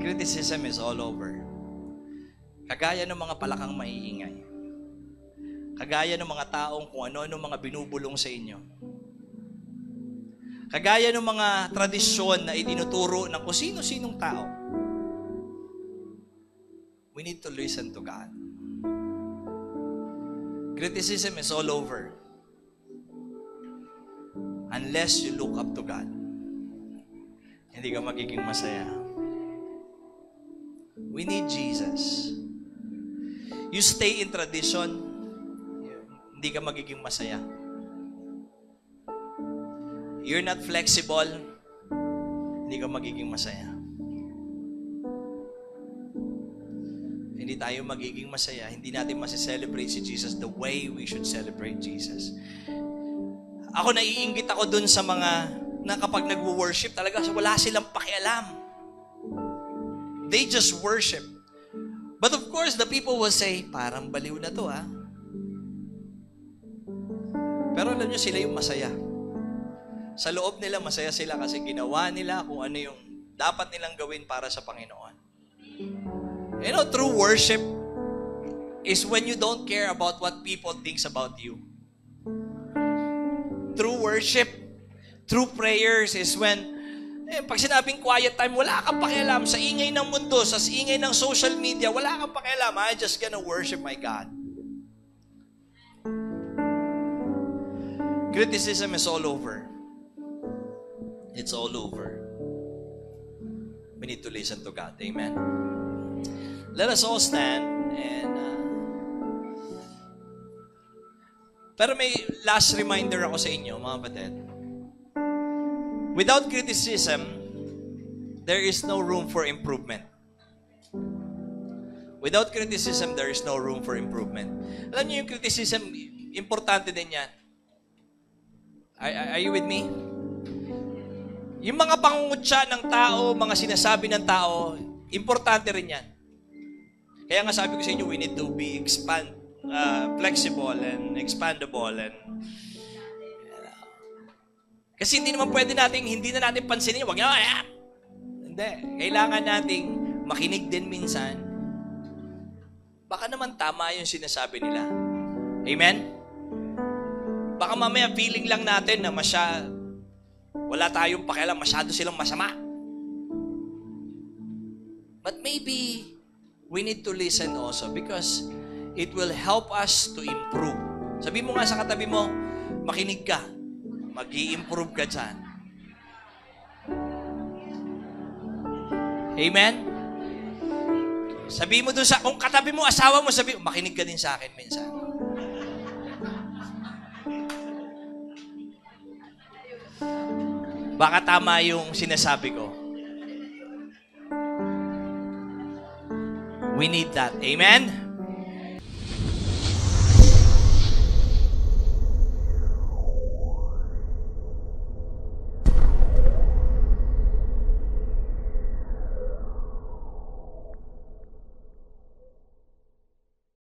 Criticism is all over. Kagaya ng mga palakang maiingay. Kagaya ng mga taong kung ano-ano mga binubulong sa inyo. Kagaya ng mga tradisyon na itinuturo ng kung sino-sinong tao. We need to listen to God. Criticism is all over. Unless you look up to God, hindi ka magiging masaya. We need Jesus. You stay in tradition, hindi ka magiging masaya. You're not flexible, hindi ka magiging masaya. Hindi tayo magiging masaya. Hindi natin masicelebrate si Jesus the way we should celebrate Jesus. Ako naiinggit ako dun sa mga na kapag nagwo-worship talaga wala silang pakialam. They just worship. But of course, the people will say, parang baliw na to Pero alam nyo, sila yung masaya. Sa loob nila, masaya sila kasi ginawa nila kung ano yung dapat nilang gawin para sa Panginoon. You know, true worship is when you don't care about what people thinks about you. True worship, true prayers is when, pag sinabing quiet time, wala kang pakialam sa ingay ng mundo, sa ingay ng social media, wala kang pakialam. I'm just gonna worship my God. Criticism is all over. It's all over. We need to listen to God. Amen. Let us all stand and pero may last reminder ako sa inyo, mga kapatid. Without criticism, there is no room for improvement. Without criticism, there is no room for improvement. Alam niyo yung criticism, importante din yan. Are you with me? Yung mga pangungutya ng tao, mga sinasabi ng tao, importante rin yan. Kaya nga sabi ko sa inyo, we need to be flexible and expandable. Kasi hindi naman pwede hindi na natin pansinin. Wag na, Hindi. Kailangan nating makinig din minsan. Baka naman tama yung sinasabi nila. Amen? Baka mamaya feeling lang natin na wala tayong pakialam, masyado silang masama. But maybe we need to listen also because it will help us to improve. Sabi mo nga sa katabi mo, makinig ka. Mag-i-improve ka dyan. Amen? Sabi mo dun kung katabi mo, asawa mo, sabi mo, makinig ka din sa akin minsan. Baka tama yung sinasabi ko. We need that. Amen?